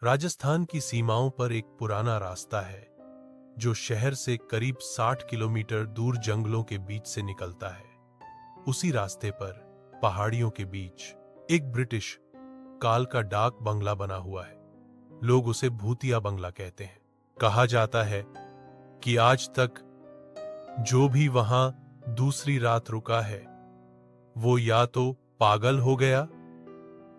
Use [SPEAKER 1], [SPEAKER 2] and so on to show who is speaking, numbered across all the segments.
[SPEAKER 1] राजस्थान की सीमाओं पर एक पुराना रास्ता है जो शहर से करीब 60 किलोमीटर दूर जंगलों के बीच से निकलता है। उसी रास्ते पर पहाड़ियों के बीच एक ब्रिटिश काल का डाक बंगला बना हुआ है। लोग उसे भूतिया बंगला कहते हैं। कहा जाता है कि आज तक जो भी वहां दूसरी रात रुका है वो या तो पागल हो गया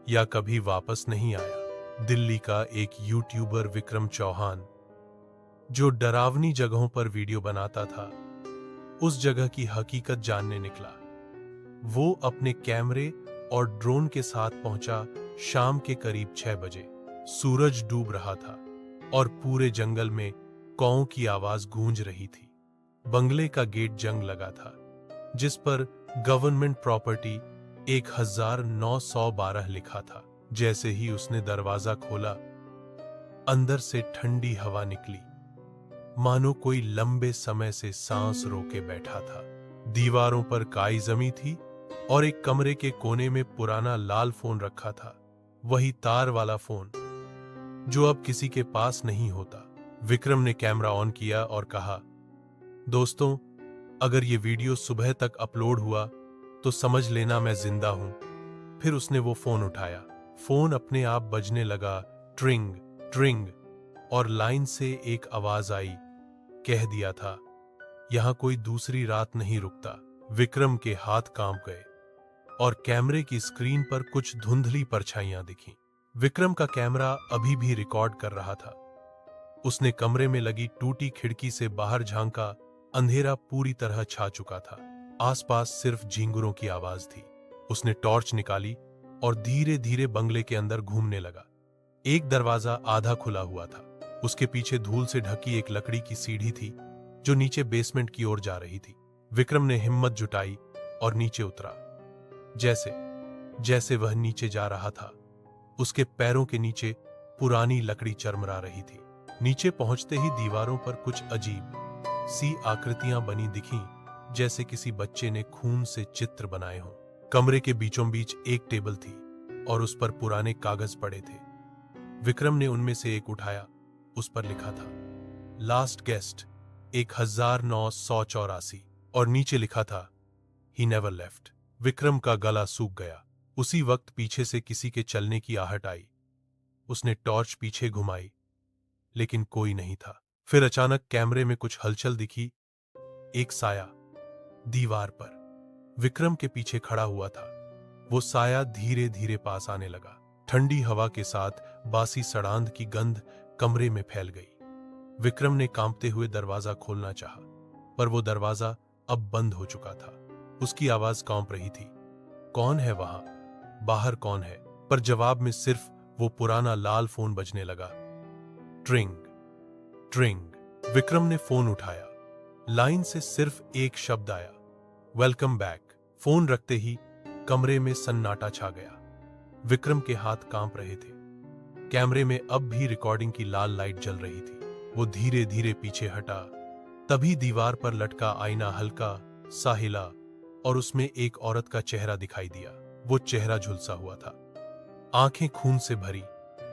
[SPEAKER 1] या कभी वापस नहीं आया। दिल्ली का एक यूट्यूबर विक्रम चौहान जो डरावनी जगहों पर वीडियो बनाता था, उस जगह की हकीकत जानने निकला। वो अपने कैमरे और ड्रोन के साथ पहुंचा शाम के करीब 6 बजे। सूरज डूब रहा था और पूरे जंगल में कौओं की आवाज गूंज रही थी। बंगले का गेट जंग लगा था जिस पर गवर्नमेंट प्रॉपर्टी 1912 लिखा था। जैसे ही उसने दरवाजा खोला, अंदर से ठंडी हवा निकली, मानो कोई लंबे समय से सांस रोके बैठा था। दीवारों पर काई जमी थी और एक कमरे के कोने में पुराना लाल फोन रखा था, वही तार वाला फोन जो अब किसी के पास नहीं होता। विक्रम ने कैमरा ऑन किया और कहा, दोस्तों, अगर ये वीडियो सुबह तक अपलोड हुआ तो समझ लेना मैं जिंदा हूं। फिर उसने वो फोन उठाया। फोन अपने आप बजने लगा, ट्रिंग ट्रिंग, और लाइन से एक आवाज आई, कह दिया था, यहां कोई दूसरी रात नहीं रुकता। विक्रम के हाथ कांप गए और कैमरे की स्क्रीन पर कुछ धुंधली परछाइयां दिखीं। विक्रम का कैमरा अभी भी रिकॉर्ड कर रहा था। उसने कमरे में लगी टूटी खिड़की से बाहर झांका। अंधेरा पूरी तरह छा चुका था। आसपास सिर्फ झींगुरों की आवाज थी। उसने टॉर्च निकाली और धीरे धीरे बंगले के अंदर घूमने लगा। एक दरवाजा आधा खुला हुआ था। उसके पीछे धूल से ढकी एक लकड़ी की सीढ़ी थी जो नीचे बेसमेंट की ओर जा रही थी। विक्रम ने हिम्मत जुटाई और नीचे उतरा। जैसे जैसे वह नीचे जा रहा था, उसके पैरों के नीचे पुरानी लकड़ी चरमरा रही थी। नीचे पहुंचते ही दीवारों पर कुछ अजीब सी आकृतियां बनी दिखीं, जैसे किसी बच्चे ने खून से चित्र बनाए हों। कमरे के बीचों बीच एक टेबल थी और उस पर पुराने कागज पड़े थे। विक्रम ने उनमें से एक उठाया। उस पर लिखा था, लास्ट गेस्ट 1984, और नीचे लिखा था, ही नेवर लेफ्ट। विक्रम का गला सूख गया। उसी वक्त पीछे से किसी के चलने की आहट आई। उसने टॉर्च पीछे घुमाई, लेकिन कोई नहीं था। फिर अचानक कैमरे में कुछ हलचल दिखी। एक साया दीवार पर विक्रम के पीछे खड़ा हुआ था। वो साया धीरे धीरे पास आने लगा। ठंडी हवा के साथ बासी सड़ांध की गंध कमरे में फैल गई। विक्रम ने कांपते हुए दरवाजा खोलना चाहा, पर वो दरवाजा अब बंद हो चुका था। उसकी आवाज कांप रही थी, कौन है वहां? बाहर कौन है? पर जवाब में सिर्फ वो पुराना लाल फोन बजने लगा, ट्रिंग ट्रिंग। विक्रम ने फोन उठाया। लाइन से सिर्फ एक शब्द आया, वेलकम बैक। फोन रखते ही कमरे में सन्नाटा छा गया। विक्रम के हाथ कांप रहे थे। कैमरे में अब भी रिकॉर्डिंग की लाल लाइट जल रही थी। वो धीरे धीरे पीछे हटा। तभी दीवार पर लटका आईना हल्का सा हिला और उसमें एक औरत का चेहरा दिखाई दिया। वो चेहरा झुलसा हुआ था, आंखें खून से भरी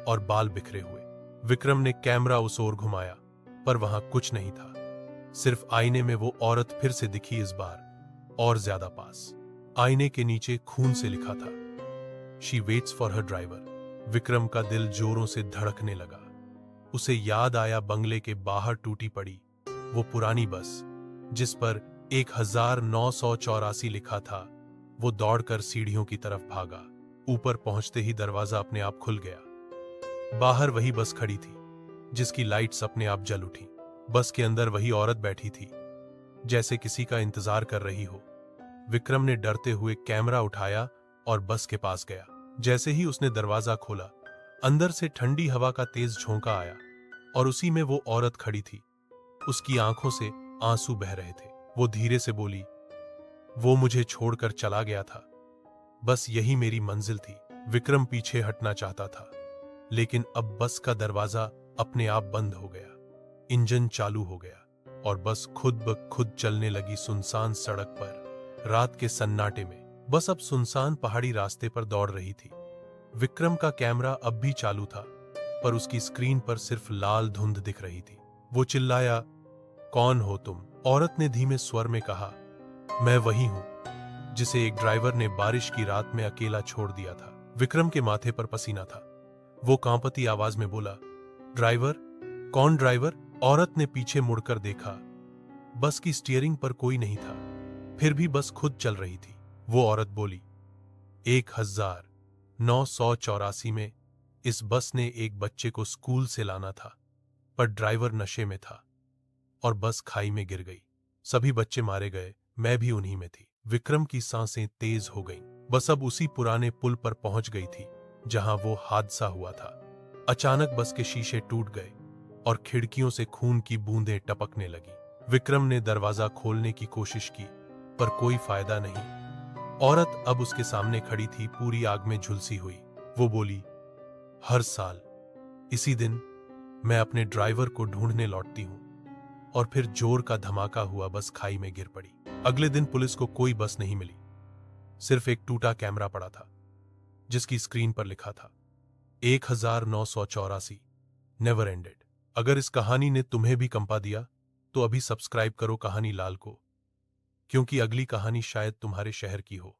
[SPEAKER 1] और बाल बिखरे हुए। विक्रम ने कैमरा उस ओर घुमाया, पर वहां कुछ नहीं था। सिर्फ आईने में वो औरत फिर से दिखी, इस बार और ज्यादा पास। आईने के नीचे खून से लिखा था, she waits for her driver. Vikram का दिल जोरों से धड़कने लगा। उसे याद आया बंगले के बाहर टूटी पड़ी वो पुरानी बस जिस पर 1984 लिखा था। वो दौड़कर सीढ़ियों की तरफ भागा। ऊपर पहुंचते ही दरवाजा अपने आप खुल गया। बाहर वही बस खड़ी थी जिसकी लाइट्स अपने आप जल उठी। बस के अंदर वही औरत बैठी थी, जैसे किसी का इंतजार कर रही हो। विक्रम ने डरते हुए कैमरा उठाया और बस के पास गया। जैसे ही उसने दरवाजा खोला, अंदर से ठंडी हवा का तेज झोंका आया और उसी में वो औरत खड़ी थी। उसकी आंखों से आंसू बह रहे थे। वो धीरे से बोली, वो मुझे छोड़कर चला गया था, बस यही मेरी मंजिल थी। विक्रम पीछे हटना चाहता था, लेकिन अब बस का दरवाजा अपने आप बंद हो गया। इंजन चालू हो गया और बस खुद ब खुद चलने लगी सुनसान सड़क पर। रात के सन्नाटे में बस अब सुनसान पहाड़ी रास्ते पर दौड़ रही थी। विक्रम का कैमरा अब भी चालू था पर उसकी स्क्रीन पर सिर्फ लाल धुंध दिख रही थी। वो चिल्लाया, कौन हो तुम? औरत ने धीमे स्वर में कहा, मैं वही हूं जिसे एक ड्राइवर ने बारिश की रात में अकेला छोड़ दिया था। विक्रम के माथे पर पसीना था। वो कांपती आवाज में बोला, ड्राइवर? कौन ड्राइवर? औरत ने पीछे मुड़कर देखा। बस की स्टीयरिंग पर कोई नहीं था, फिर भी बस खुद चल रही थी। वो औरत बोली, 1984 में इस बस ने एक बच्चे को स्कूल से लाना था, पर ड्राइवर नशे में था और बस खाई में गिर गई। सभी बच्चे मारे गए, मैं भी उन्हीं में थी। विक्रम की सांसें तेज हो गईं। बस अब उसी पुराने पुल पर पहुंच गई थी जहां वो हादसा हुआ था। अचानक बस के शीशे टूट गए और खिड़कियों से खून की बूंदें टपकने लगी। विक्रम ने दरवाजा खोलने की कोशिश की, पर कोई फायदा नहीं। औरत अब उसके सामने खड़ी थी, पूरी आग में झुलसी हुई। वो बोली, हर साल इसी दिन मैं अपने ड्राइवर को ढूंढने लौटती हूं, और फिर जोर का धमाका हुआ, बस खाई में गिर पड़ी। अगले दिन पुलिस को कोई बस नहीं मिली, सिर्फ एक टूटा कैमरा पड़ा था जिसकी स्क्रीन पर लिखा था 1984 नेवर एंडेड। अगर इस कहानी ने तुम्हें भी कंपा दिया तो अभी सब्सक्राइब करो कहानी लाल को, क्योंकि अगली कहानी शायद तुम्हारे शहर की हो।